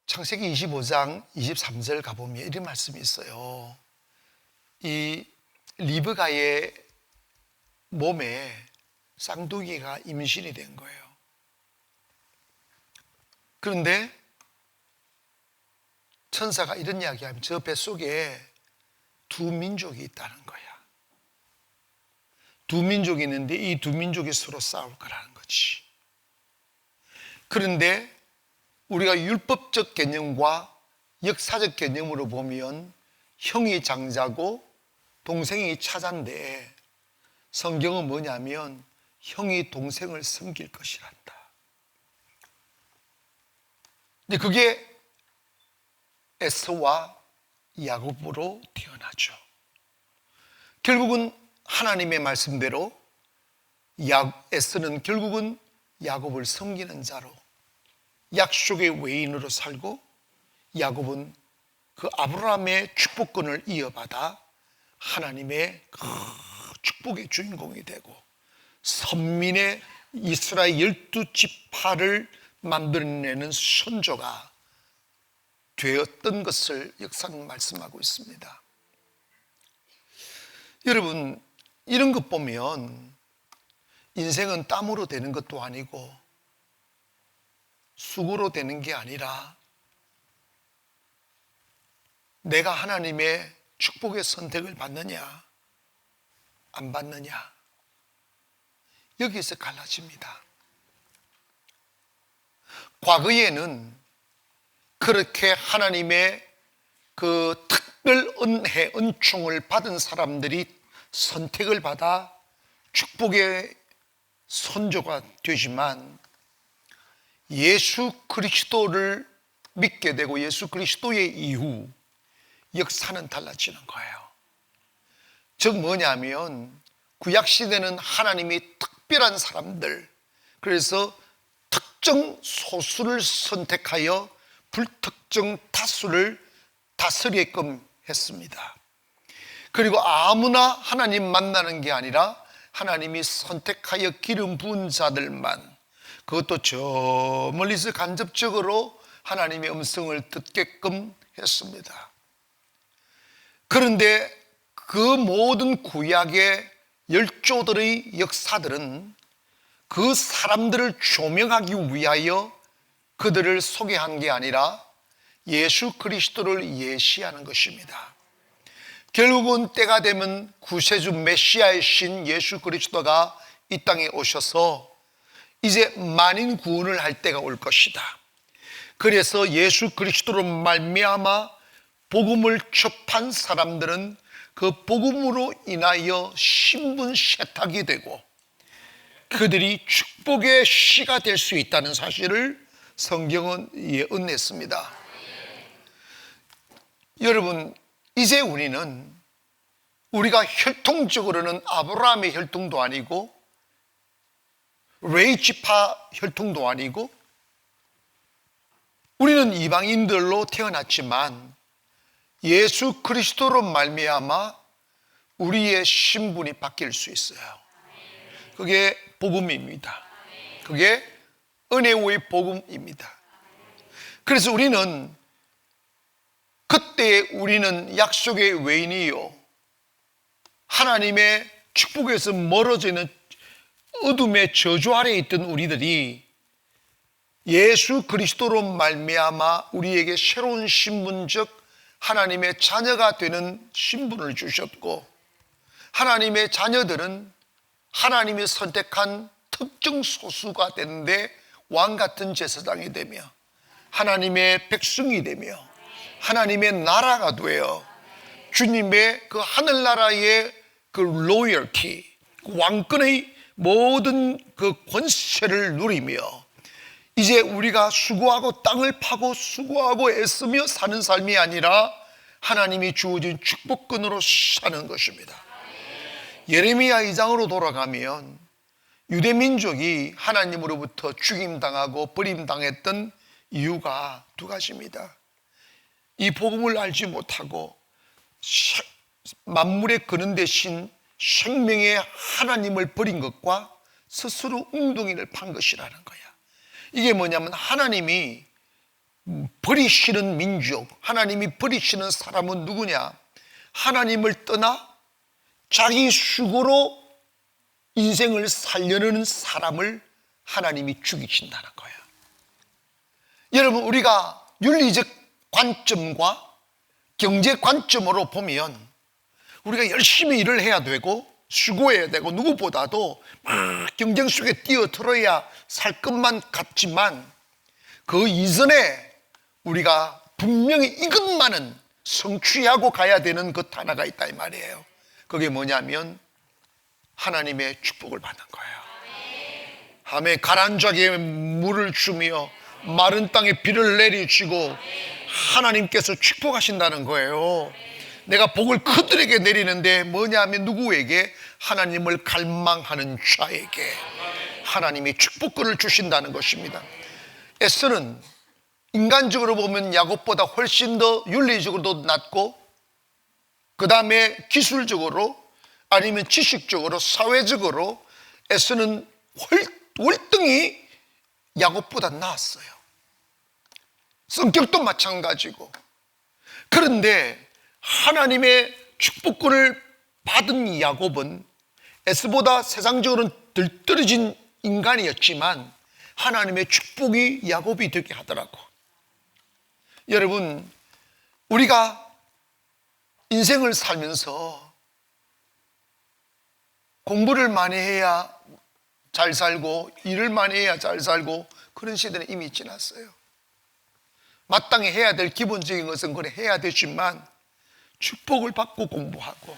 창세기 25장 23절 가보면 이런 말씀이 있어요. 이 리브가의 몸에 쌍둥이가 임신이 된 거예요. 그런데 천사가 이런 이야기하면 저 뱃속에 두 민족이 있다는 거야. 두 민족이 있는데 이 두 민족이 서로 싸울 거라는 거지. 그런데 우리가 율법적 개념과 역사적 개념으로 보면 형이 장자고 동생이 차자인데, 성경은 뭐냐면 형이 동생을 섬길 것이란다. 근데 그게 에서와 야곱으로 태어나죠. 결국은 하나님의 말씀대로 에서는 결국은 야곱을 섬기는 자로, 약속의 외인으로 살고, 야곱은 그 아브라함의 축복권을 이어받아 하나님의 그 축복의 주인공이 되고 선민의 이스라엘 12지파를 만들어내는 선조가 되었던 것을 역사는 말씀하고 있습니다. 여러분, 이런 것 보면 인생은 땀으로 되는 것도 아니고 수고로 되는 게 아니라 내가 하나님의 축복의 선택을 받느냐 안 받느냐, 여기서 갈라집니다. 과거에는 그렇게 하나님의 그 특별 은혜, 은총을 받은 사람들이 선택을 받아 축복의 선조가 되지만, 예수 그리스도를 믿게 되고 예수 그리스도의 이후 역사는 달라지는 거예요. 즉 뭐냐면 구약시대는 하나님이 특별한 사람들, 그래서 특정 소수를 선택하여 불특정 다수를 다스리게끔 했습니다. 그리고 아무나 하나님 만나는 게 아니라 하나님이 선택하여 기름 부은 자들만, 그것도 저 멀리서 간접적으로 하나님의 음성을 듣게끔 했습니다. 그런데 그 모든 구약의 열조들의 역사들은 그 사람들을 조명하기 위하여 그들을 소개한 게 아니라 예수 그리스도를 예시하는 것입니다. 결국은 때가 되면 구세주 메시아의 신 예수 그리스도가 이 땅에 오셔서 이제 만인 구원을 할 때가 올 것이다. 그래서 예수 그리스도로 말미암아 복음을 접한 사람들은 그 복음으로 인하여 신분 세탁이 되고 그들이 축복의 씨가 될 수 있다는 사실을 성경은 예언했습니다. 여러분, 이제 우리가 혈통적으로는 아브라함의 혈통도 아니고 레위 지파 혈통도 아니고 우리는 이방인들로 태어났지만 예수 그리스도로 말미암아 우리의 신분이 바뀔 수 있어요. 그게 복음입니다. 그게 은혜의 복음입니다. 그래서 그때 우리는 약속의 외인이요, 하나님의 축복에서 멀어져 있는 어둠의 저주 아래에 있던 우리들이 예수 그리스도로 말미암아 우리에게 새로운 신분적 하나님의 자녀가 되는 신분을 주셨고, 하나님의 자녀들은 하나님이 선택한 특정 소수가 되는데 왕같은 제사장이 되며 하나님의 백성이 되며 하나님의 나라가 되어 주님의 그 하늘나라의 그 로열티, 왕권의 모든 그 권세를 누리며 이제 우리가 수고하고 땅을 파고 수고하고 애쓰며 사는 삶이 아니라 하나님이 주어진 축복권으로 사는 것입니다. 예레미야 2장으로 돌아가면 유대민족이 하나님으로부터 죽임당하고 버림당했던 이유가 두 가지입니다. 이 복음을 알지 못하고 만물의 근원 대신 생명의 하나님을 버린 것과 스스로 웅덩이를 판 것이라는 거야. 이게 뭐냐면 하나님이 버리시는 민족, 하나님이 버리시는 사람은 누구냐? 하나님을 떠나 자기 수고로 인생을 살려는 사람을 하나님이 죽이신다는 거예요. 여러분, 우리가 윤리적 관점과 경제 관점으로 보면 우리가 열심히 일을 해야 되고 수고해야 되고 누구보다도 막 경쟁 속에 뛰어들어야 살 것만 같지만 그 이전에 우리가 분명히 이것만은 성취하고 가야 되는 것 하나가 있다 이 말이에요. 그게 뭐냐면 하나님의 축복을 받는 거예요. 아멘. 가라앉은 자에게 물을 주며 마른 땅에 비를 내리시고 하나님께서 축복하신다는 거예요. 내가 복을 그들에게 내리는데 뭐냐면 누구에게? 하나님을 갈망하는 자에게 하나님이 축복권을 주신다는 것입니다. 에서는 인간적으로 보면 야곱보다 훨씬 더 윤리적으로도 낮고 그 다음에 기술적으로 아니면 지식적으로 사회적으로 에서는 월등히 야곱보다 나았어요. 성격도 마찬가지고. 그런데 하나님의 축복권을 받은 야곱은 에스보다 세상적으로는 덜 떨어진 인간이었지만 하나님의 축복이 야곱이 되게 하더라고. 여러분, 우리가 인생을 살면서 공부를 많이 해야 잘 살고 일을 많이 해야 잘 살고 그런 시대는 이미 지났어요. 마땅히 해야 될 기본적인 것은 그래 해야 되지만 축복을 받고 공부하고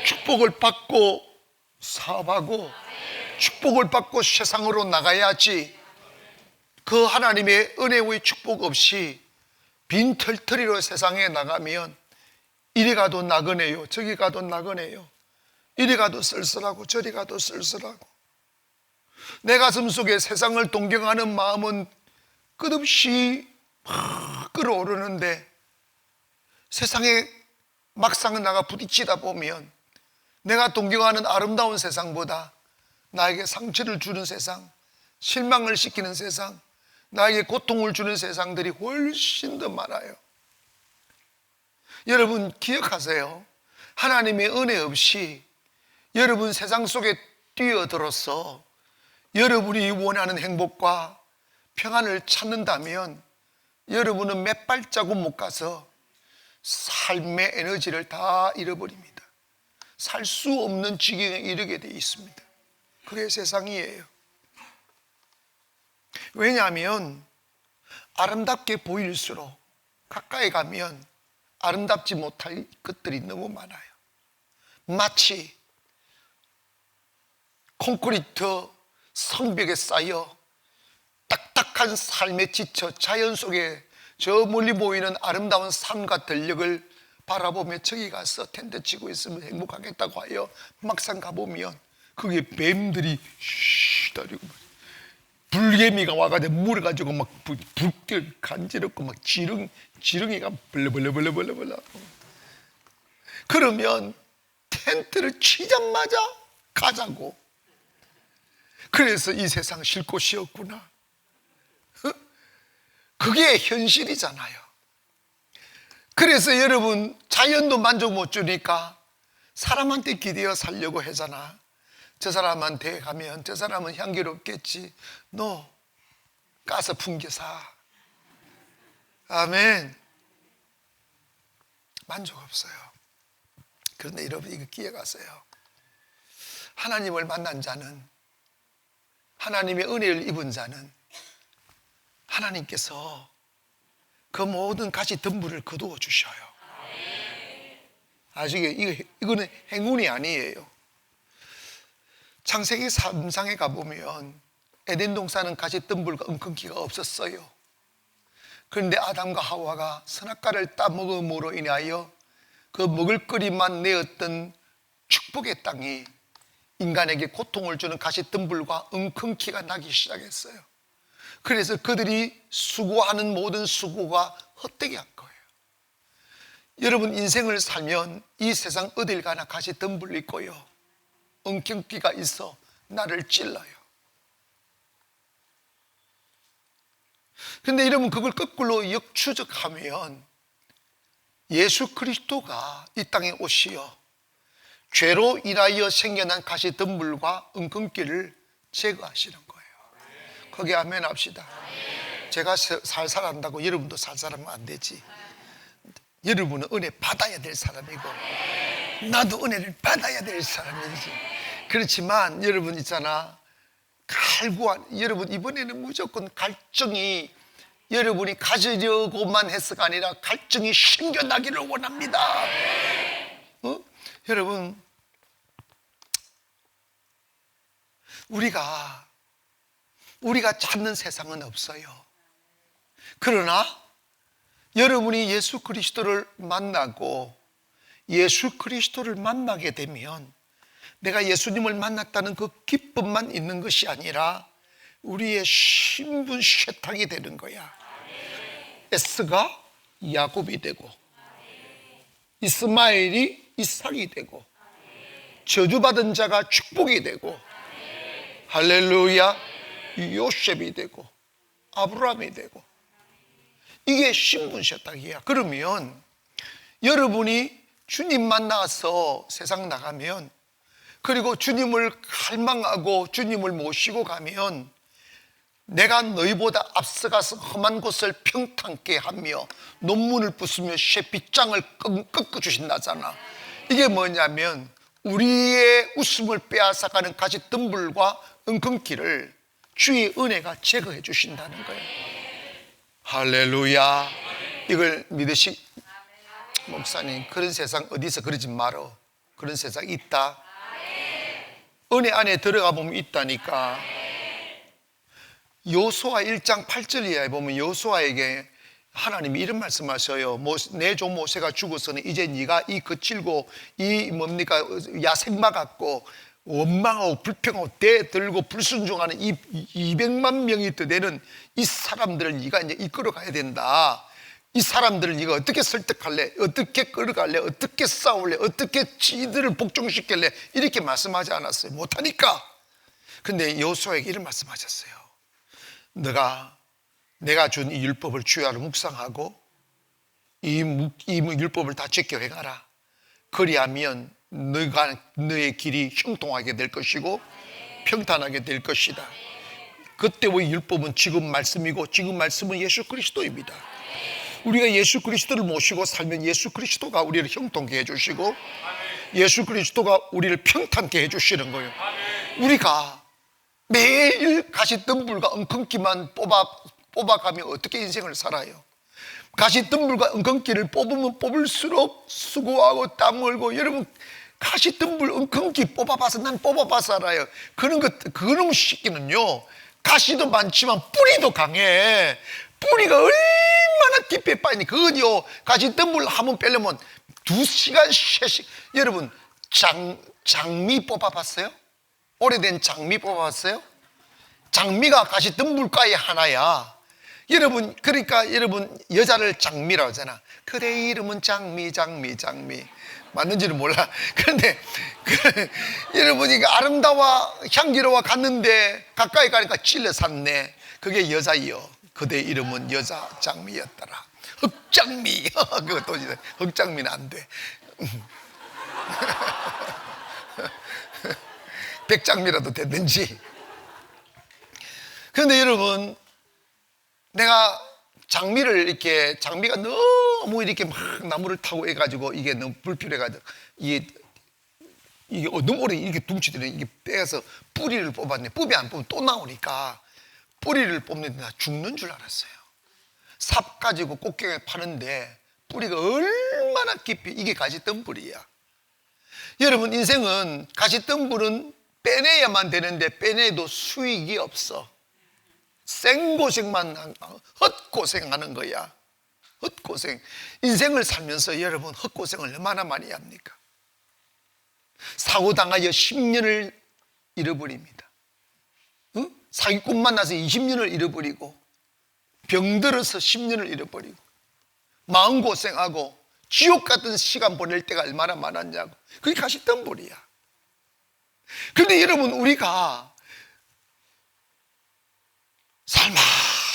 축복을 받고 사업하고 축복을 받고 세상으로 나가야지 그 하나님의 은혜의 축복 없이 빈털터리로 세상에 나가면 이리 가도 나그네요 저기 가도 나그네요 이리 가도 쓸쓸하고 저리 가도 쓸쓸하고 내 가슴 속에 세상을 동경하는 마음은 끝없이 막 끌어오르는데 세상에 막상 나가 부딪히다 보면 내가 동경하는 아름다운 세상보다 나에게 상처를 주는 세상, 실망을 시키는 세상, 나에게 고통을 주는 세상들이 훨씬 더 많아요. 여러분 기억하세요. 하나님의 은혜 없이 여러분 세상 속에 뛰어들어서 여러분이 원하는 행복과 평안을 찾는다면 여러분은 몇 발자국 못 가서 삶의 에너지를 다 잃어버립니다. 살 수 없는 지경에 이르게 되어 있습니다. 그게 세상이에요. 왜냐하면 아름답게 보일수록 가까이 가면 아름답지 못할 것들이 너무 많아요. 마치 콘크리트 성벽에 쌓여 딱딱한 삶에 지쳐 자연 속에 저 멀리 보이는 아름다운 산과 들녘을 바라보며 저기 가서 텐트 치고 있으면 행복하겠다고 하여 막상 가보면 거기에 뱀들이 쉬다리고 불개미가 와가지고 물어가지고 막 불길 간지럽고 막 지렁이가 벌레벌레 그러면 텐트를 치자마자 가자고. 그래서 이 세상 쉴 곳이 없구나. 그게 현실이잖아요. 그래서 여러분 자연도 만족 못 주니까 사람한테 기대어 살려고 하잖아. 저 사람한테 가면 저 사람은 향기롭겠지. 너 가서 풍겨사. 아멘. 만족 없어요. 그런데 여러분 이거 기억하세요. 하나님을 만난 자는, 하나님의 은혜를 입은 자는 하나님께서 그 모든 가시 덤불을 거두어 주셔요. 아시게? 이거는 행운이 아니에요. 창세기 3장에 가보면 에덴 동산은 가시 덤불과 엉겅퀴가 없었어요. 그런데 아담과 하와가 선악과를 따먹음으로 인하여 그 먹을거리만 내었던 축복의 땅이 인간에게 고통을 주는 가시 덤불과 엉겅퀴가 나기 시작했어요. 그래서 그들이 수고하는 모든 수고가 헛되게 한 거예요. 여러분 인생을 살면 이 세상 어딜 가나 가시 덤불 있고요, 엉겅퀴가 있어 나를 찔러요. 근데 여러분 그걸 거꾸로 역추적하면 예수 그리스도가 이 땅에 오시어 죄로 인하여 생겨난 가시덤불과 은근기를 제거하시는 거예요. 거기 아멘 합시다. 제가 살살 한다고 여러분도 살살하면 안 되지. 여러분은 은혜 받아야 될 사람이고 나도 은혜를 받아야 될 사람이지. 그렇지만 여러분 있잖아, 여러분 이번에는 무조건 갈증이 여러분이 가지려고만 해서가 아니라 갈증이 생겨나기를 원합니다. 여러분, 우리가 찾는 세상은 없어요. 그러나 여러분이 예수 그리스도를 만나고 예수 그리스도를 만나게 되면 내가 예수님을 만났다는 그 기쁨만 있는 것이 아니라 우리의 신분 세탁이 되는 거야. 에스가 야곱이 되고 이스마엘이 이삭이 되고 저주받은 자가 축복이 되고 할렐루야 요셉이 되고 아브라함이 되고 이게 신분 세탁이야. 그러면 여러분이 주님 만나서 세상 나가면 그리고 주님을 갈망하고 주님을 모시고 가면 내가 너희보다 앞서가서 험한 곳을 평탄케 하며 논문을 부수며 새 빗장을 꺾어주신다잖아. 이게 뭐냐면 우리의 웃음을 빼앗아가는 가시덤불과 은근기를 주의 은혜가 제거해 주신다는 거예요. 할렐루야. 이걸 믿으시 목사님, 그런 세상 어디서 그러지 말어. 그런 세상 있다. 은혜 안에 들어가 보면 있다니까. 여호수아 1장 8절 이하에 보면 여호수아에게 하나님이 이런 말씀하셔요. 내 종 모세가 죽어서는 이제 네가 이 거칠고 이 뭡니까 야생마 같고 원망하고 불평하고 대들고 불순종하는 이 200만 명이 되는 이 사람들을 네가 이제 이끌어 가야 된다. 이 사람들을 네가 어떻게 설득할래? 어떻게 끌어갈래? 어떻게 싸울래? 어떻게 지들을 복종시킬래? 이렇게 말씀하지 않았어요. 못하니까. 근데 여호수아에게 이런 말씀하셨어요. 내가 준 이 율법을 주야로 묵상하고 이 율법을 다 지켜 해가라. 그리하면 너의 길이 형통하게 될 것이고 평탄하게 될 것이다. 그때의 율법은 지금 말씀이고 지금 말씀은 예수 그리스도입니다. 우리가 예수 그리스도를 모시고 살면 예수 그리스도가 우리를 형통케 해주시고 예수 그리스도가 우리를 평탄케 해주시는 거예요. 우리가 매일 가시덤불과 엉겅퀴만 뽑아가면 어떻게 인생을 살아요? 가시덤불과 엉겅퀴를 뽑으면 뽑을수록 수고하고 땀 흘고 여러분 가시덤불 엉겅퀴 뽑아봐서 난 뽑아봐서 알아요. 그놈 새끼는요 가시도 많지만 뿌리도 강해. 뿌리가 얼마나 깊이 빠지니 그거요 가시덤불 한번 빼려면 2시간 3시간. 여러분 장미 뽑아봤어요? 오래된 장미 뽑아봤어요? 장미가 가시덤불가의 하나야. 여러분 그러니까 여러분 여자를 장미라고 하잖아. 그대 이름은 장미 맞는지는 몰라. 그런데 여러분 이거 아름다워 향기로워 갔는데 가까이 가니까 찔러 샀네. 그게 여자이요. 그대 이름은 여자 장미였더라. 흑장미. 그것도 흑장미는 안 돼. 백장미라도 됐는지. 그런데 여러분 내가 장미가 너무 이렇게 막 나무를 타고 해가지고 이게 너무 불필요해가지고 이게 너무 오래 이렇게 둥치더니 이게 빼서 뿌리를 뽑았네. 뿌리 안 뽑으면 또 나오니까 뿌리를 뽑는데 나 죽는 줄 알았어요. 삽 가지고 꽃게에 파는데 뿌리가 얼마나 깊이 이게 가시덤불이야. 여러분 인생은 가시덤불은 빼내야만 되는데 빼내도 수익이 없어. 생고생만 헛고생하는 거야. 헛고생. 인생을 살면서 여러분 헛고생을 얼마나 많이 합니까? 사고당하여 10년을 잃어버립니다. 응? 사기꾼 만나서 20년을 잃어버리고 병들어서 10년을 잃어버리고 마음고생하고 지옥 같은 시간 보낼 때가 얼마나 많았냐고. 그게 가시덤불이야. 그런데 여러분 우리가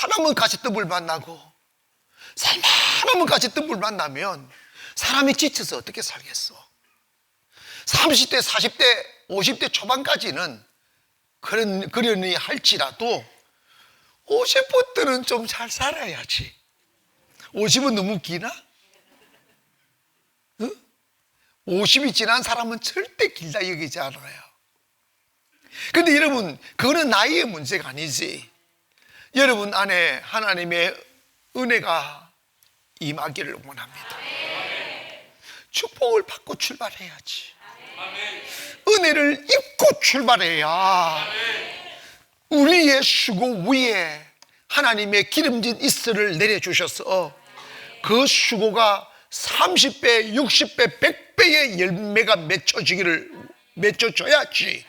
살만하면 가시덤불 만나고 살만하면 가시덤불 만나면 사람이 지쳐서 어떻게 살겠어? 30대, 40대, 50대 초반까지는 그러니 할지라도 50부터는 좀 잘 살아야지. 50은 너무 기나? 응? 50이 지난 사람은 절대 길다 여기지 않아요. 근데 여러분, 그거는 나이의 문제가 아니지. 여러분 안에 하나님의 은혜가 임하기를 원합니다. 축복을 받고 출발해야지. 은혜를 입고 출발해야 우리의 수고 위에 하나님의 기름진 이슬을 내려주셔서 그 수고가 30배, 60배, 100배의 열매가 맺혀져야지.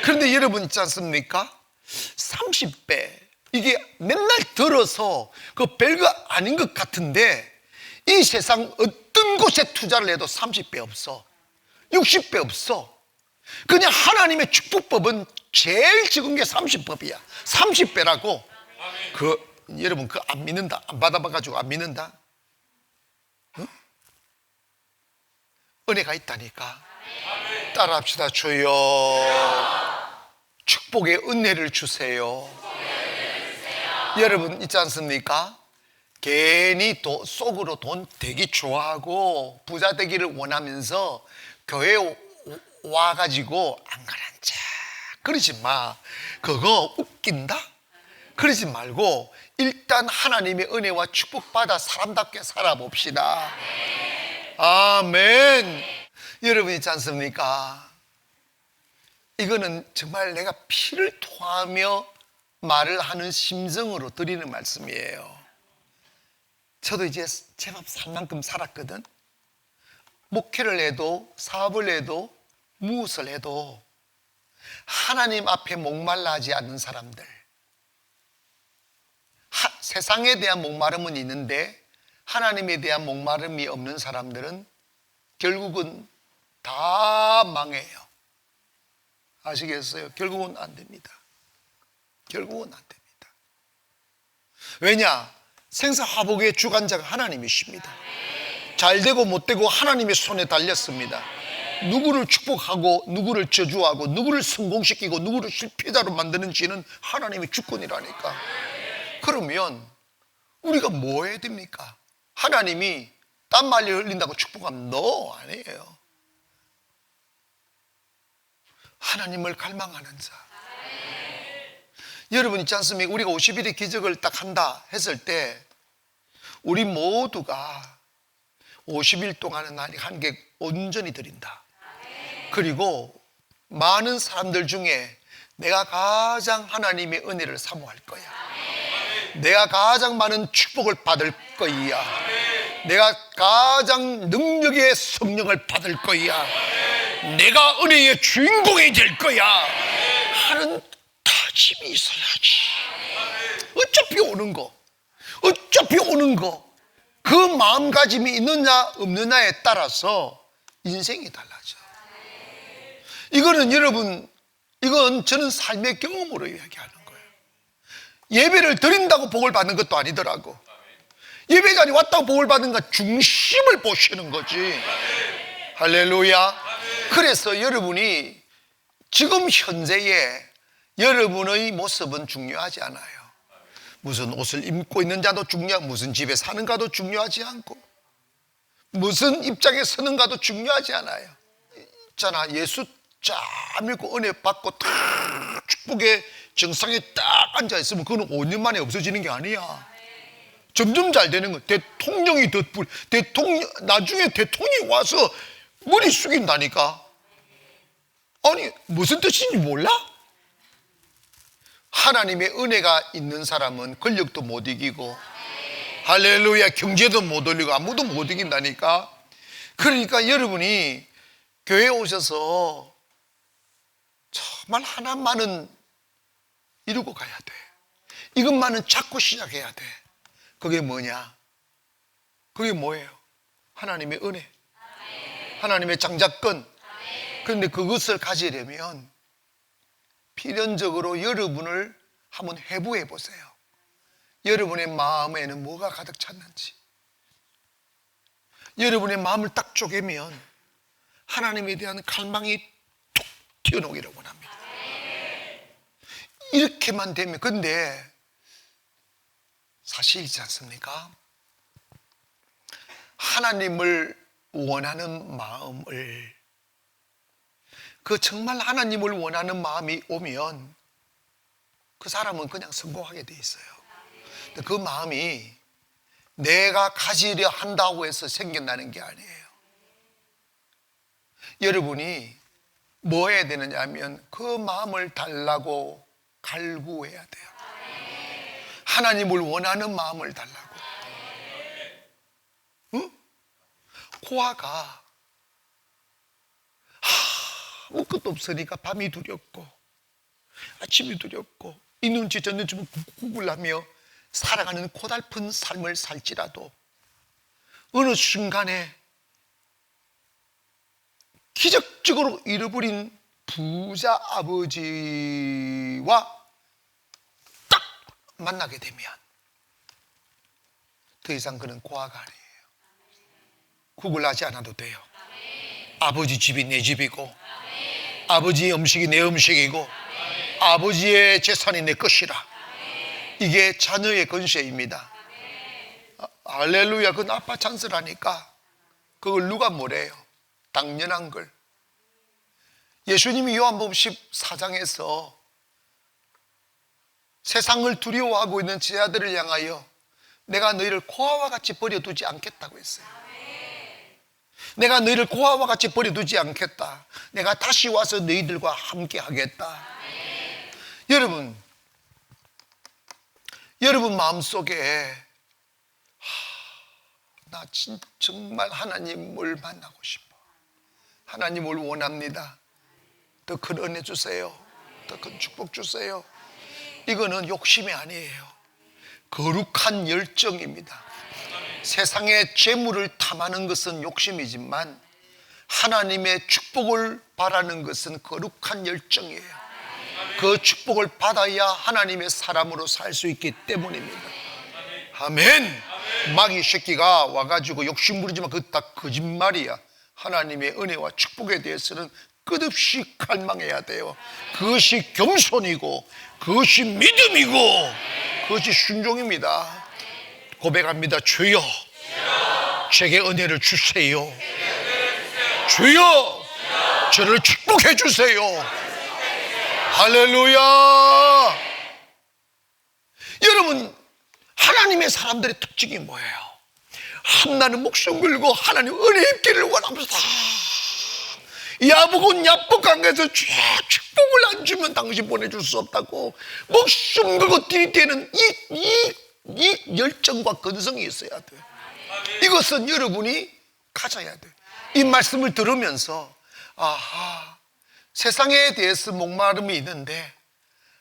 그런데 여러분 있지 않습니까? 30배, 이게 맨날 들어서 그 별거 아닌 것 같은데 이 세상 어떤 곳에 투자를 해도 30배 없어, 60배 없어. 그냥 하나님의 축복법은 제일 적은 게 30법이야. 30배라고. 여러분 그거 안 믿는다? 안 받아봐가지고 안 믿는다? 응? 은혜가 있다니까. 따라합시다. 주여 축복의 은혜를 주세요. 여러분 있지 않습니까? 괜히 속으로 돈 되기 좋아하고 부자 되기를 원하면서 교회에 와가지고 안 가란자 그러지 마. 그거 웃긴다? 그러지 말고 일단 하나님의 은혜와 축복받아 사람답게 살아봅시다. 아멘. 여러분 있지 않습니까? 이거는 정말 내가 피를 토하며 말을 하는 심정으로 드리는 말씀이에요. 저도 이제 제법 살 만큼 살았거든. 목회를 해도 사업을 해도 무엇을 해도 하나님 앞에 목말라 하지 않는 사람들, 세상에 대한 목마름은 있는데 하나님에 대한 목마름이 없는 사람들은 결국은 다 망해요. 아시겠어요? 결국은 안 됩니다. 결국은 안 됩니다. 왜냐? 생사화복의 주관자가 하나님이십니다. 잘 되고 못 되고 하나님의 손에 달렸습니다. 누구를 축복하고 누구를 저주하고 누구를 성공시키고 누구를 실패자로 만드는지는 하나님의 주권이라니까. 그러면 우리가 뭐 해야 됩니까? 하나님이 땀 말리 흘린다고 축복하면 no, 아니에요. 하나님을 갈망하는 자. 여러분 있지 않습니까? 우리가 50일의 기적을 딱 한다 했을 때 우리 모두가 50일 동안은 한 개 온전히 드린다. 그리고 많은 사람들 중에 내가 가장 하나님의 은혜를 사모할 거야. 내가 가장 많은 축복을 받을 거야. 내가 가장 능력의 성령을 받을 거야. 내가 은혜의 주인공이 될 거야 하는 다짐이 있어야지. 어차피 오는 거 그 마음가짐이 있느냐 없느냐에 따라서 인생이 달라져. 이거는 여러분, 이건 저는 삶의 경험으로 이야기하는 거예요. 예배를 드린다고 복을 받는 것도 아니더라고. 예배 자리에 왔다고 복을 받는 건 중심을 보시는 거지. 할렐루야. 그래서 여러분이 지금 현재의 여러분의 모습은 중요하지 않아요. 무슨 옷을 입고 있는지도 중요하고 무슨 집에 사는가도 중요하지 않고 무슨 입장에 서는가도 중요하지 않아요. 있잖아, 예수 쫙 믿고 은혜 받고 딱 축복의 정상에 딱 앉아있으면 그건 5년 만에 없어지는 게 아니야. 점점 잘 되는 거. 대통령이 나중에 대통령이 와서 머리 숙인다니까. 아니 무슨 뜻인지 몰라? 하나님의 은혜가 있는 사람은 권력도 못 이기고 할렐루야 경제도 못 올리고 아무도 못 이긴다니까. 그러니까 여러분이 교회에 오셔서 정말 하나만은 이루고 가야 돼. 이것만은 자꾸 시작해야 돼. 그게 뭐냐? 그게 뭐예요? 하나님의 은혜, 하나님의 장자권. 그런데 그것을 가지려면 필연적으로 여러분을 한번 해부해 보세요. 여러분의 마음에는 뭐가 가득 찼는지, 여러분의 마음을 딱 쪼개면 하나님에 대한 갈망이 툭 튀어나오기를 원합니다. 이렇게만 되면, 근데 사실이지 않습니까? 하나님을 원하는 마음을, 정말 하나님을 원하는 마음이 오면 그 사람은 그냥 성공하게 돼 있어요. 근데 그 마음이 내가 가지려 한다고 해서 생겨나는 게 아니에요. 여러분이 뭐 해야 되느냐 하면 그 마음을 달라고 갈구해야 돼요. 하나님을 원하는 마음을 달라고. 응? 고아가 아무 것도 없으니까 밤이 두렵고 아침이 두렵고 이 눈치 저 눈치 구글하며 살아가는 고달픈 삶을 살지라도 어느 순간에 기적적으로 잃어버린 부자 아버지와 딱 만나게 되면 더 이상 그는 고아가 아니에요. 구글하지 않아도 돼요. 아버지 집이 내 집이고, 아버지의 음식이 내 음식이고, 아버지의 재산이 내 것이라. 이게 자녀의 권세입니다. 할렐루야. 그건 아빠 찬스라니까. 그걸 누가 뭐래요? 당연한 걸. 예수님이 요한복음 14장에서 세상을 두려워하고 있는 제 아들을 향하여 내가 너희를 고아와 같이 버려두지 않겠다고 했어요. 내가 너희를 고아와 같이 버려두지 않겠다. 내가 다시 와서 너희들과 함께 하겠다. 여러분 마음속에 나 정말 하나님을 만나고 싶어. 하나님을 원합니다. 더 큰 은혜 주세요. 더 큰 축복 주세요. 이거는 욕심이 아니에요. 거룩한 열정입니다. 세상의 재물을 탐하는 것은 욕심이지만 하나님의 축복을 바라는 것은 거룩한 열정이에요. 그 축복을 받아야 하나님의 사람으로 살 수 있기 때문입니다. 아멘. 마귀 새끼가 와가지고 욕심 부리지만 그거 다 거짓말이야. 하나님의 은혜와 축복에 대해서는 끝없이 갈망해야 돼요. 그것이 겸손이고, 그것이 믿음이고, 그것이 순종입니다. 고백합니다. 주여, 제게 은혜를 주세요. 주여, 저를 축복해 주세요. 할렐루야. 여러분, 하나님의 사람들의 특징이 뭐예요? 한나는 목숨 걸고 하나님 은혜 입기를 원합니다. 야복은 야복강에서 축복을 안 주면 당신 보내줄 수 없다고 목숨 걸고 들이대는 이 열정과 근성이 있어야 돼요. 이것은 여러분이 가져야 돼요. 이 말씀을 들으면서 아하, 세상에 대해서 목마름이 있는데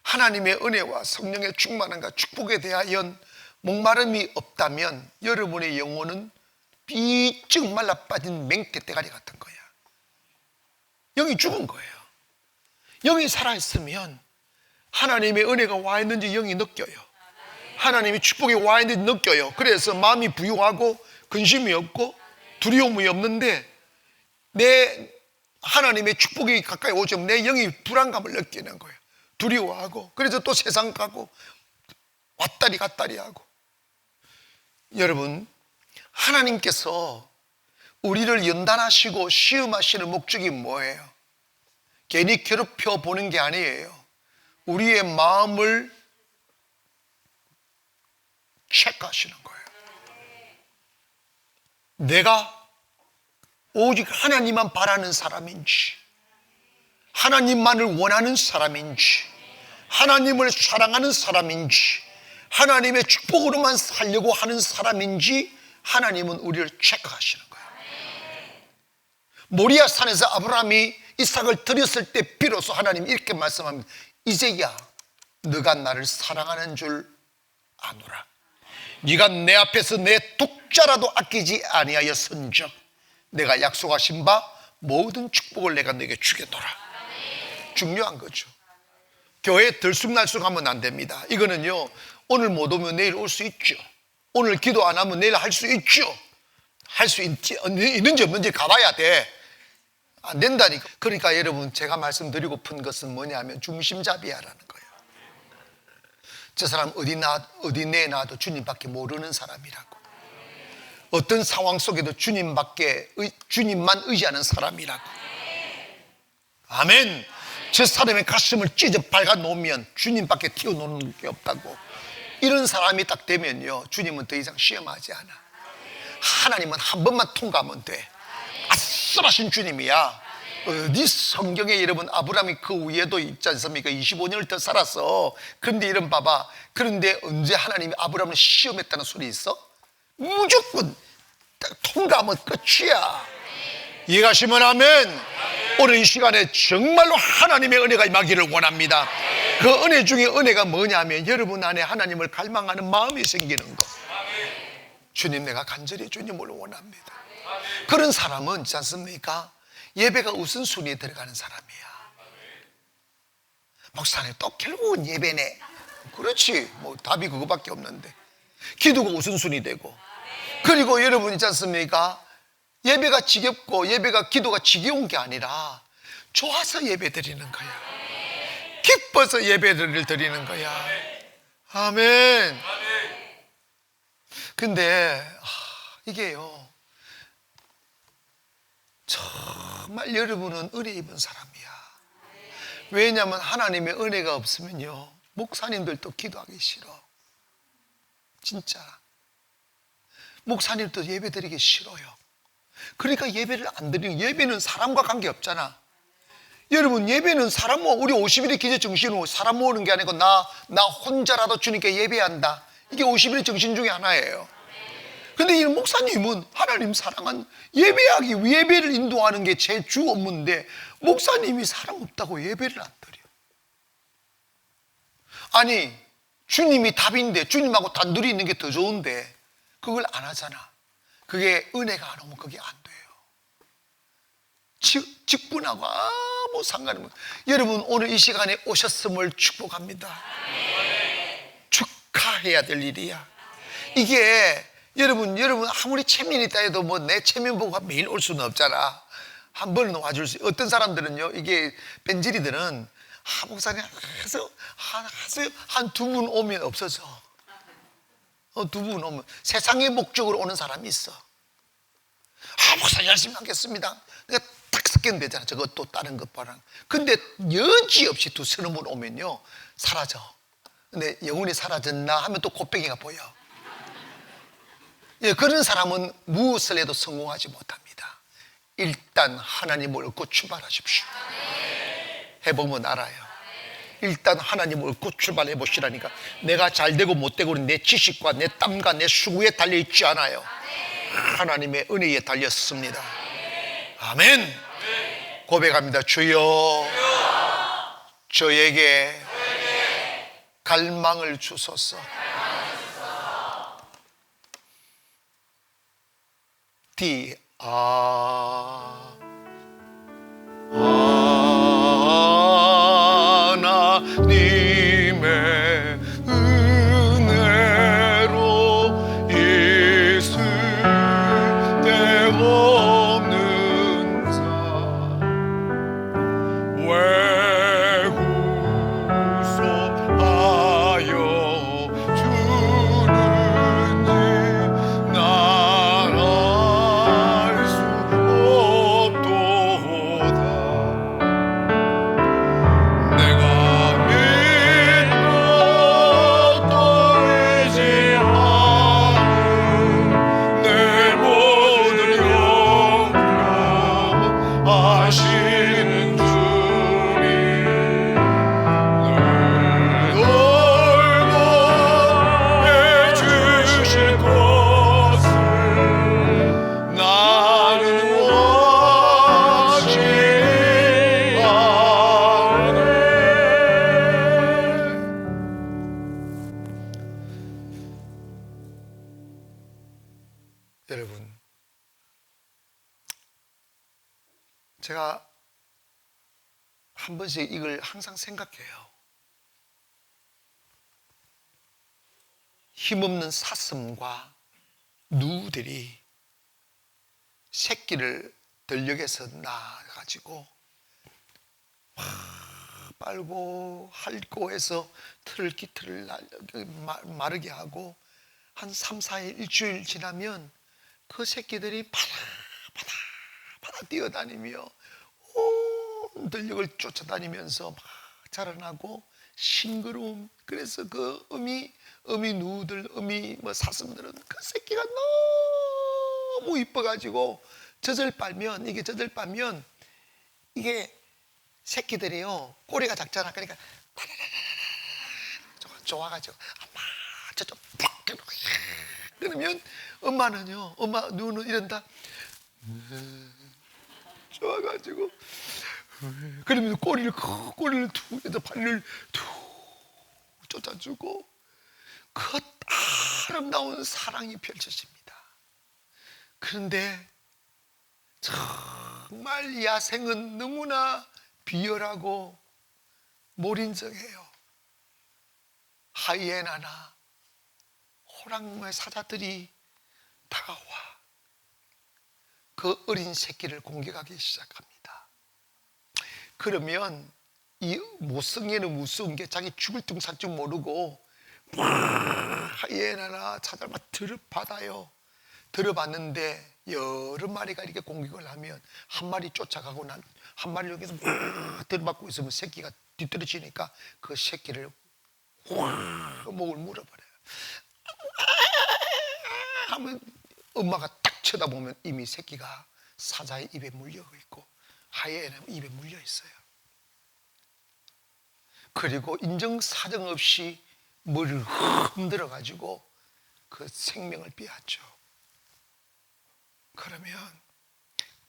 하나님의 은혜와 성령의 충만함과 축복에 대하여 목마름이 없다면 여러분의 영혼은 비쩍 말라 빠진 맹태대가리 같은 거야. 영이 죽은 거예요. 영이 살아있으면 하나님의 은혜가 와 있는지 영이 느껴요. 하나님의 축복이 와 있는지 느껴요. 그래서 마음이 부유하고 근심이 없고 두려움이 없는데 내 하나님의 축복이 가까이 오면 내 영이 불안감을 느끼는 거예요. 두려워하고. 그래서 또 세상 가고 왔다리 갔다리 하고. 여러분, 하나님께서 우리를 연단하시고 시험하시는 목적이 뭐예요? 괜히 괴롭혀 보는 게 아니에요. 우리의 마음을 체크하시는 거예요. 내가 오직 하나님만 바라는 사람인지, 하나님만을 원하는 사람인지, 하나님을 사랑하는 사람인지, 하나님의 축복으로만 살려고 하는 사람인지 하나님은 우리를 체크하시는 거예요. 모리아 산에서 아브라함이 이삭을 드렸을 때 비로소 하나님이 이렇게 말씀합니다. 이제야 너가 나를 사랑하는 줄 아노라. 네가 내 앞에서 내 독자라도 아끼지 아니하였은즉 내가 약속하신 바 모든 축복을 내가 너에게 주겠노라. 중요한 거죠. 교회에 들쑥날쑥하면 안 됩니다. 이거는요, 오늘 못 오면 내일 올 수 있죠. 오늘 기도 안 하면 내일 할 수 있죠. 할 수 있는지 없는지 가봐야 돼. 안 된다니까. 그러니까 여러분, 제가 말씀드리고픈 것은 뭐냐면 중심잡이야라는 거예요. 저 사람 어디 내놔도 주님밖에 모르는 사람이라고. 어떤 상황 속에도 주님만 의지하는 사람이라고. 아멘. 저 사람의 가슴을 찢어 밟아 놓으면 주님밖에 튀어놓는 게 없다고. 이런 사람이 딱 되면요, 주님은 더 이상 시험하지 않아. 하나님은 한 번만 통과하면 돼. 아슬하신 주님이야. 어디 성경에 여러분, 아브라함이 그 위에도 있지 않습니까? 25년을 더 살았어. 그런데 이런 봐봐. 그런데 언제 하나님이 아브라함을 시험했다는 소리 있어? 무조건 통과하면 끝이야. 이해가시면 아멘. 오늘 이 시간에 정말로 하나님의 은혜가 임하기를 원합니다. 그 은혜 중에 은혜가 뭐냐면 여러분 안에 하나님을 갈망하는 마음이 생기는 거. 주님, 내가 간절히 주님을 원합니다. 그런 사람은 있지 않습니까? 예배가 우선순위에 들어가는 사람이야. 목사님, 또 결국은 예배네. 그렇지, 뭐 답이 그거밖에 없는데. 기도가 우선순위 되고, 그리고 여러분 있지 않습니까? 예배가 지겹고 기도가 지겨운 게 아니라 좋아서 예배 드리는 거야. 기뻐서 예배를 드리는 거야. 아멘. 근데 이게요, 정말 여러분은 은혜 입은 사람이야. 왜냐하면 하나님의 은혜가 없으면요, 목사님들도 기도하기 싫어. 진짜 목사님도 예배 드리기 싫어요. 그러니까 예배를 안 드리는. 예배는 사람과 관계없잖아. 여러분, 예배는 사람 우리 50일의 기재 정신으로 사람 모으는 게 아니고 나 혼자라도 주님께 예배한다. 이게 50일의 정신 중에 하나예요. 근데 이 목사님은 하나님 사랑한 예배하기 위해 예배를 인도하는 게 제 주 업무인데, 목사님이 사람 없다고 예배를 안 드려. 아니, 주님이 답인데, 주님하고 단둘이 있는 게 더 좋은데 그걸 안 하잖아. 그게 은혜가 안 오면 그게 안 돼요. 직분하고 아무 상관이 없어요. 여러분, 오늘 이 시간에 오셨음을 축복합니다. 축하해야 될 일이야. 이게 여러분 아무리 체면이 있다 해도 뭐 내 체면 보고 매일 올 수는 없잖아. 한 번은 와줄 수. 어떤 사람들은요, 이게 벤질이들은 목사님 하세요 한 두 분 오면 없어져. 두 분 오면 세상의 목적으로 오는 사람이 있어. 목사님 열심히 하겠습니다. 그러니까 딱 섞이면 되잖아. 저것도 다른 것과랑. 근데 여지없이 두서너 분 오면요, 사라져. 근데 영혼이 사라졌나 하면 또 곱빼기가 보여. 예, 그런 사람은 무엇을 해도 성공하지 못합니다. 일단 하나님을 얻고 출발하십시오. 해보면 알아요. 일단 하나님을 얻고 출발해 보시라니까. 내가 잘 되고 못 되고는 내 지식과 내 땀과 내 수고에 달려있지 않아요. 하나님의 은혜에 달렸습니다. 아멘. 고백합니다. 주여, 저에게 갈망을 주소서. 하나님의 은혜로 있을 데 없는 자 외구속하여 주는지 난 알 수 없도다. 내가 믿고 또 의지하는 내 모든 영광 아시는 주님, 늘 돌보해 주실 것을 나는 원치 않네. 여러분, 제가 한 번씩 이걸 항상 생각해요. 힘없는 사슴과 누들이 새끼를 들녘에서 낳아가지고 빨고 핥고 해서 틀을 마르게 하고 한 3, 4일, 일주일 지나면 그 새끼들이 바다 뛰어다니며 온 들녘을 쫓아다니면서 막 자라나고 싱그러움. 그래서 그 어미 누들, 사슴들은 그 새끼가 너무 이뻐가지고 젖을 빨면 이게 새끼들이요 꼬리가 작잖아. 그러니까 좋아가지고 엄마 저쪽 팍 그러면 엄마 누는 이런다. 좋아가지고 그러면 꼬리를 툭 해서 발을 툭 쫓아주고 그 아름다운 사랑이 펼쳐집니다. 그런데 정말 야생은 너무나 비열하고 몰인정해요. 하이에나나 호랑이의 사자들이 다가와 그 어린 새끼를 공격하기 시작합니다. 그러면 이 모성애는 무서운 게 자기 죽을 둥살줄 모르고 하이에나나 사자를 들어받아요. 들어봤는데 여러 마리가 이렇게 공격을 하면 한 마리 쫓아가고 한 마리 여기서 들어받고 있으면 새끼가 뒤떨어지니까 그 새끼를 목을 물어버려요. 하면 엄마가 딱 쳐다보면 이미 새끼가 사자의 입에 물려 있고 하이에나 입에 물려 있어요. 그리고 인정사정 없이 머리를 흔들어 가지고 그 생명을 빼앗죠. 그러면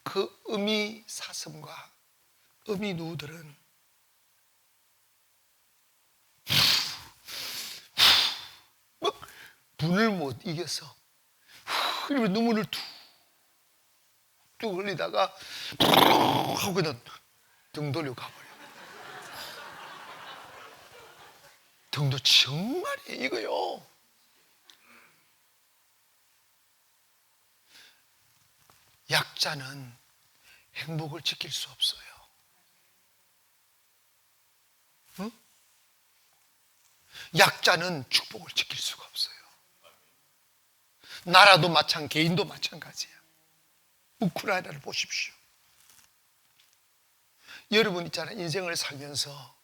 그 어미 사슴과 어미 누들은 막 분을 못 이겨서 그리고 눈물을 툭 흘리다가 하고 그냥 등 돌려 가버려요. 등도 정말 이거요. 약자는 행복을 지킬 수 없어요. 응? 약자는 축복을 지킬 수가 없어요. 나라도 개인도 마찬가지야. 우크라이나를 보십시오. 여러분 있잖아요. 인생을 살면서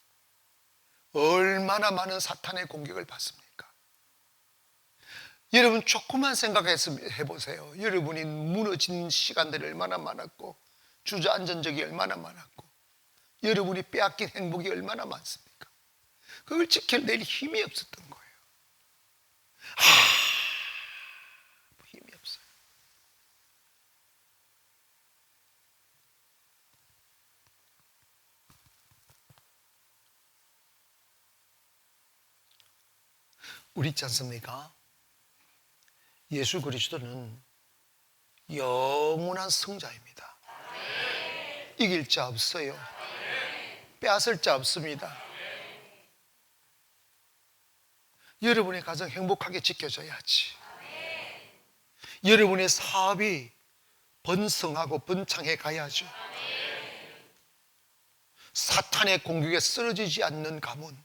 얼마나 많은 사탄의 공격을 받습니까? 여러분 조금만 생각해서 해보세요. 여러분이 무너진 시간들이 얼마나 많았고 주저앉은 적이 얼마나 많았고 여러분이 빼앗긴 행복이 얼마나 많습니까? 그걸 지켜낼 힘이 없었던 거예요. 힘이 없어요. 우리 있지 않습니까? 예수 그리스도는 영원한 승자입니다. 이길 자 없어요. 빼앗을 자 없습니다. 여러분의 가정 행복하게 지켜져야지. 여러분의 사업이 번성하고 번창해 가야죠. 사탄의 공격에 쓰러지지 않는 가문,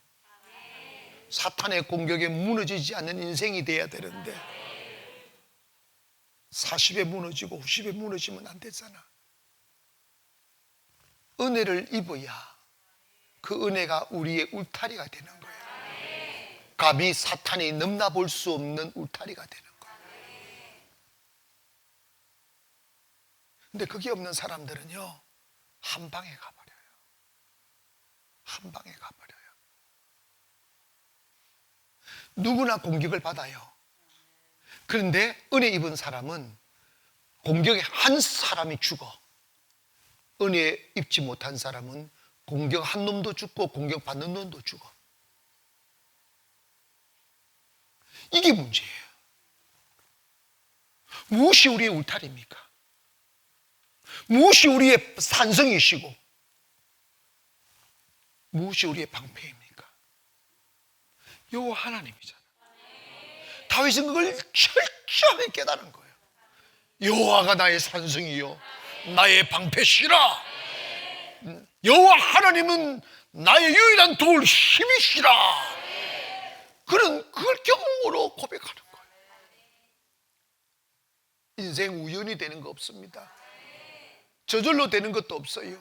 사탄의 공격에 무너지지 않는 인생이 돼야 되는데 40에 무너지고 50에 무너지면 안 되잖아. 은혜를 입어야 그 은혜가 우리의 울타리가 되는 거예요. 감히 사탄이 넘나볼 수 없는 울타리가 되는 거예요. 근데 그게 없는 사람들은요 한 방에 가버려요. 한 방에 가버려요. 누구나 공격을 받아요. 그런데 은혜 입은 사람은 공격에 한 사람이 죽어. 은혜 입지 못한 사람은 공격한 놈도 죽고 공격받는 놈도 죽어. 이게 문제예요. 무엇이 우리의 울타리입니까? 무엇이 우리의 산성이시고 무엇이 우리의 방패입니까? 여호와 하나님이잖아. 다윗은 그걸 철저하게 깨달은 거예요. 여호와가 나의 산성이요 나의 방패시라. 여호와 하나님은 나의 유일한 도울 힘이시라. 그걸 경험으로 고백하는 거예요. 인생 우연히 되는 거 없습니다. 저절로 되는 것도 없어요.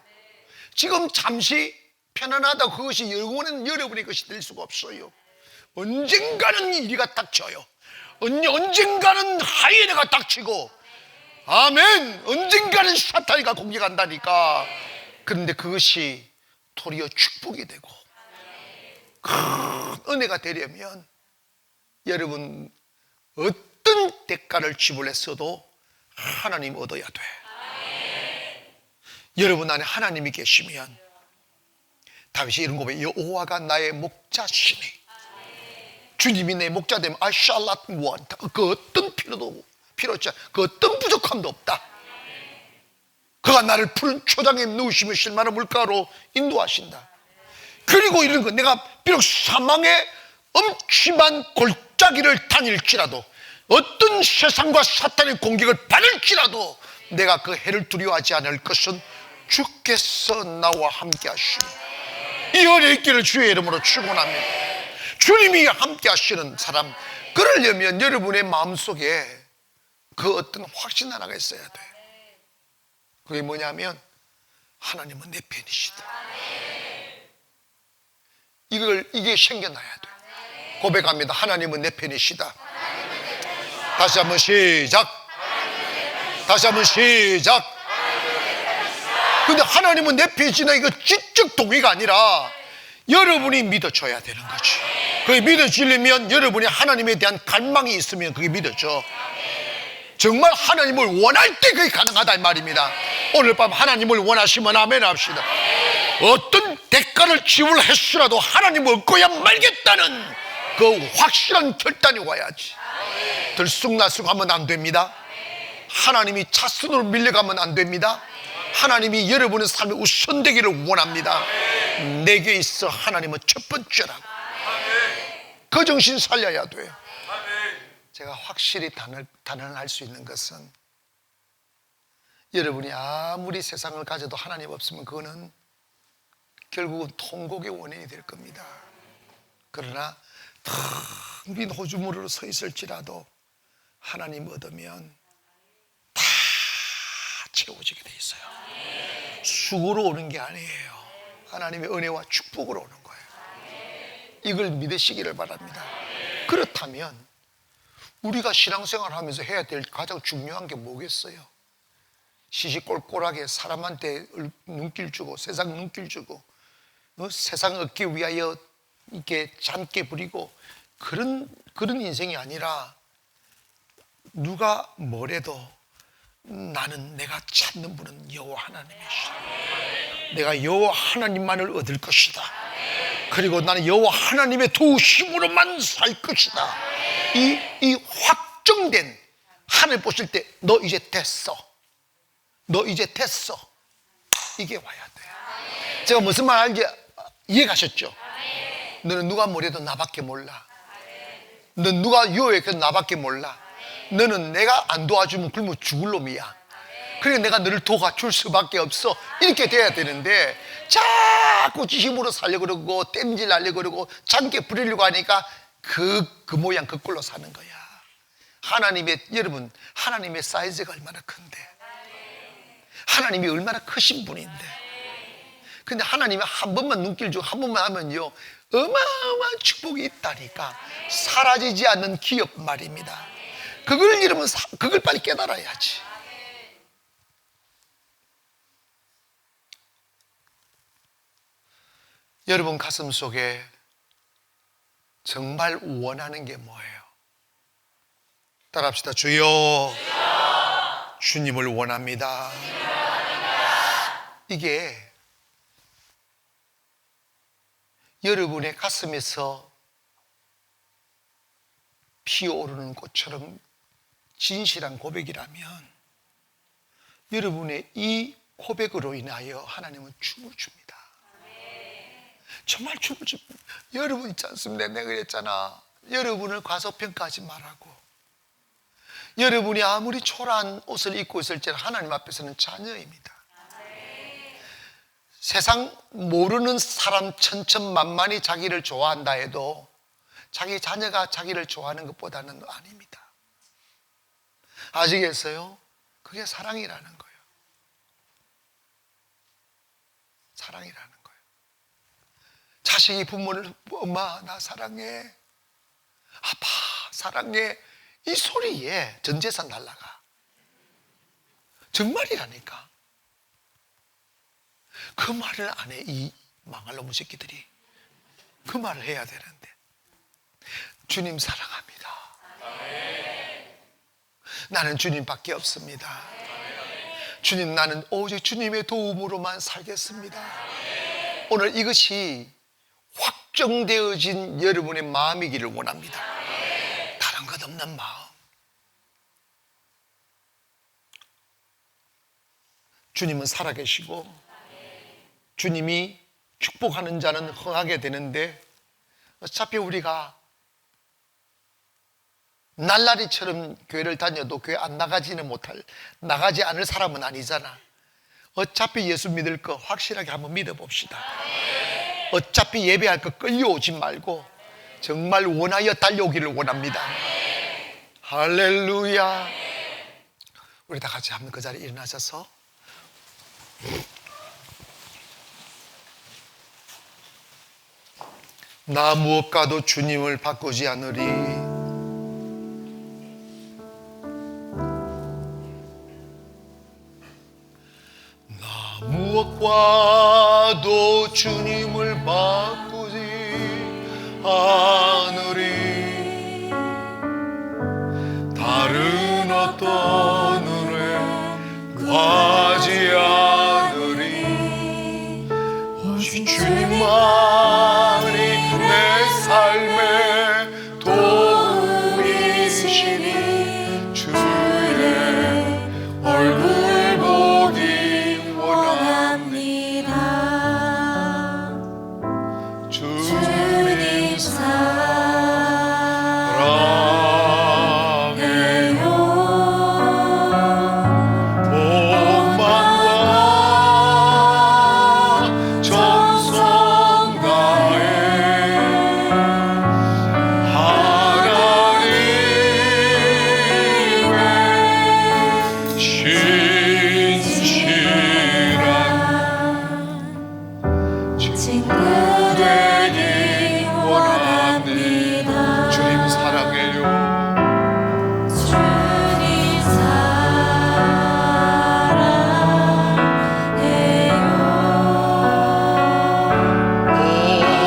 지금 잠시 편안하다 그것이 영원한 여러분의 것이 될 수가 없어요. 언젠가는 일이가 닥쳐요. 언젠가는 하이에나가 닥치고, 아멘, 언젠가는 사탄이가 공격한다니까. 그런데 그것이 도리어 축복이 되고 큰 은혜가 되려면 여러분 어떤 대가를 지불했어도 하나님 얻어야 돼. 여러분 안에 하나님이 계시면, 다윗이 이런 고백, 여호와가 나의 목자시니 주님이 내 목자 되면 I shall not want. 그 어떤 필요치 않아. 그 어떤 부족함도 없다. 그가 나를 푸른 초장에 누우시며 실만한 물가로 인도하신다. 그리고 이런 거, 내가 비록 사망의 엄침한 골짜기를 다닐지라도, 어떤 세상과 사탄의 공격을 받을지라도 내가 그 해를 두려워하지 않을 것은 주께서 나와 함께 하시니. 이 은혜의 있기를 주의 이름으로 축원합니다. 주님이 함께 하시는 사람, 그러려면 여러분의 마음속에 그 어떤 확신 하나가 있어야 돼. 그게 뭐냐면 하나님은 내 편이시다. 이게 생겨나야 돼. 고백합니다. 하나님은 내 편이시다. 다시 한번 시작. 다시 한번 시작. 근데 하나님은 내 편이시다, 이거 지적 동의가 아니라 여러분이 믿어줘야 되는 거지. 그게 믿어지려면 여러분이 하나님에 대한 갈망이 있으면 그게 믿어져. 정말 하나님을 원할 때 그게 가능하다 이 말입니다. 오늘 밤 하나님을 원하시면 아멘 합시다. 어떤 대가를 지불했으라도 하나님을 얻고야 말겠다는 그 확실한 결단이 와야지. 들쑥날쑥하면 안 됩니다. 하나님이 차순으로 밀려가면 안 됩니다. 하나님이 여러분의 삶에 우선되기를 원합니다. 내게 있어 하나님은 첫 번째라고. 그 정신 살려야 돼요. 제가 확실히 단언할 수 있는 것은, 여러분이 아무리 세상을 가져도 하나님 없으면 그거는 결국은 통곡의 원인이 될 겁니다. 그러나 텅 빈 호주머니로 서 있을지라도 하나님 얻으면 다 채워지게 돼 있어요. 수고로 오는 게 아니에요. 하나님의 은혜와 축복으로 오는 거예요. 이걸 믿으시기를 바랍니다. 그렇다면 우리가 신앙생활 하면서 해야 될 가장 중요한 게 뭐겠어요? 시시콜콜하게 사람한테 눈길 주고, 세상 눈길 주고, 세상 얻기 위하여 이렇게 잔깨 부리고, 그런 인생이 아니라, 누가 뭐래도 나는 내가 찾는 분은 여호와 하나님이시다. 내가 여호와 하나님만을 얻을 것이다. 그리고 나는 여호와 하나님의 도우심으로만 살 것이다. 이 확정된, 하늘 보실 때 너 이제 됐어, 너 이제 됐어, 이게 와야 돼. 제가 무슨 말 하는지 이해가셨죠? 너는 누가 뭐래도 나밖에 몰라. 넌 누가 유혹해도 나밖에 몰라. 너는 내가 안 도와주면 굶어 죽을 놈이야. 그러니까 내가 너를 도와줄 수밖에 없어. 이렇게 돼야 되는데 자꾸 지힘으로 살려고 그러고 땜질 하려고 그러고 잔게 부리려고 하니까 그 모양 그 꼴로 사는 거야. 여러분, 하나님의 사이즈가 얼마나 큰데, 하나님이 얼마나 크신 분인데, 근데 하나님이 한 번만 눈길 주고 한 번만 하면요 어마어마한 축복이 있다니까. 사라지지 않는 기업 말입니다. 그걸 여러분, 그걸 빨리 깨달아야지. 여러분 가슴 속에 정말 원하는 게 뭐예요? 따라합시다. 주여, 주님을 원합니다. 이게 여러분의 가슴에서 피어오르는 꽃처럼 진실한 고백이라면, 여러분의 이 고백으로 인하여 하나님은 춤을 줍니다. 정말 춤을 줍니다. 여러분 있지 않습니까? 내가 그랬잖아. 여러분을 과소평가하지 말라고. 여러분이 아무리 초라한 옷을 입고 있을지라도 하나님 앞에서는 자녀입니다. 세상 모르는 사람 천천만만히 자기를 좋아한다 해도 자기 자녀가 자기를 좋아하는 것보다는 아닙니다. 아시겠어요? 그게 사랑이라는 거예요. 사랑이라는 거예요. 자식이 부모를, 엄마 나 사랑해, 아빠 사랑해, 이 소리에 전 재산 날라가. 정말이라니까. 그 말을 안 해, 이 망할 놈의 새끼들이. 그 말을 해야 되는데. 주님 사랑합니다. 나는 주님밖에 없습니다. 주님, 나는 오직 주님의 도움으로만 살겠습니다. 오늘 이것이 확정되어진 여러분의 마음이기를 원합니다. 다른 것 없는 마음. 주님은 살아계시고 주님이 축복하는 자는 흥하게 되는데, 어차피 우리가 날라리처럼 교회를 다녀도 교회 안 나가지 않을 사람은 아니잖아. 어차피 예수 믿을 거 확실하게 한번 믿어봅시다. 어차피 예배할 거 끌려오지 말고 정말 원하여 달려오기를 원합니다. 할렐루야. 우리 다 같이 한번 그 자리에 일어나셔서 나 무엇과도 주님을 바꾸지 않으리. 나 무엇과도 주님을 바꾸지 않으리. 다른 어떤 은혜 구하지 않으리. 오직 주님만이 내 삶의 도움이시니 주의 얼굴 보기 원합니다. 주님 사랑해요. 복만과 정성 다해 하나님의 신실한 친구 되기 원합니다. 주님 사랑해요. 주님 사랑해요.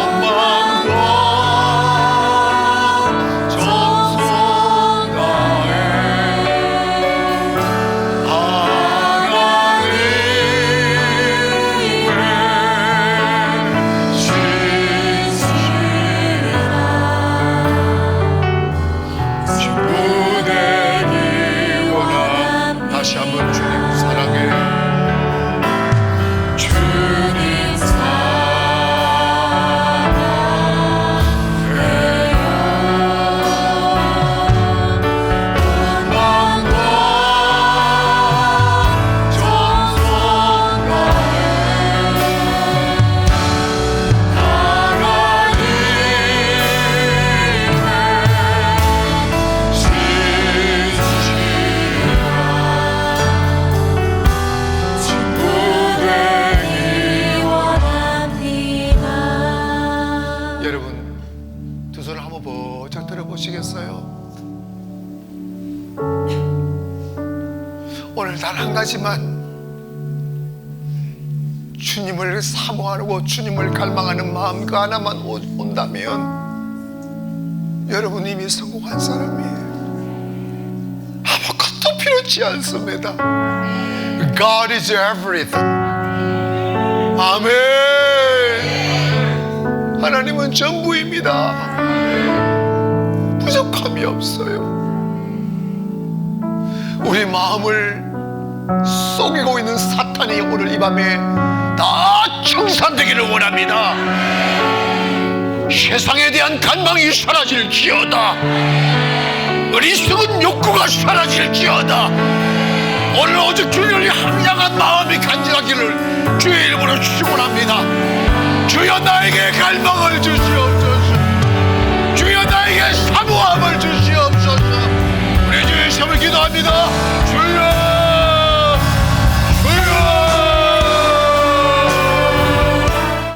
복만과 정성 다해 하나님의 신실한 친구 되기 원합니다. 다시 한번 주님 사랑해요. 주님 여러분 두 손을 한번 번쩍 들어보시겠어요? 오늘 단 한 가지만 주님을 사모하고 주님을 갈망하는 마음 그 하나만 온다면 여러분 이미 성공한 사람이에요. 아무것도 필요치 않습니다. God is everything. 아멘. 하나님은 전부입니다. 부족함이 없어요. 우리 마음을 속이고 있는 사탄이 오늘 이 밤에 다 청산되기를 원합니다. 세상에 대한 간망이 사라질지어다. 어리석은 욕구가 사라질지어다. 오늘 오직 주님을 향한 마음이 간절하기를 주의 이름으로 축원합니다. 주여 나에게 갈망을 주시오.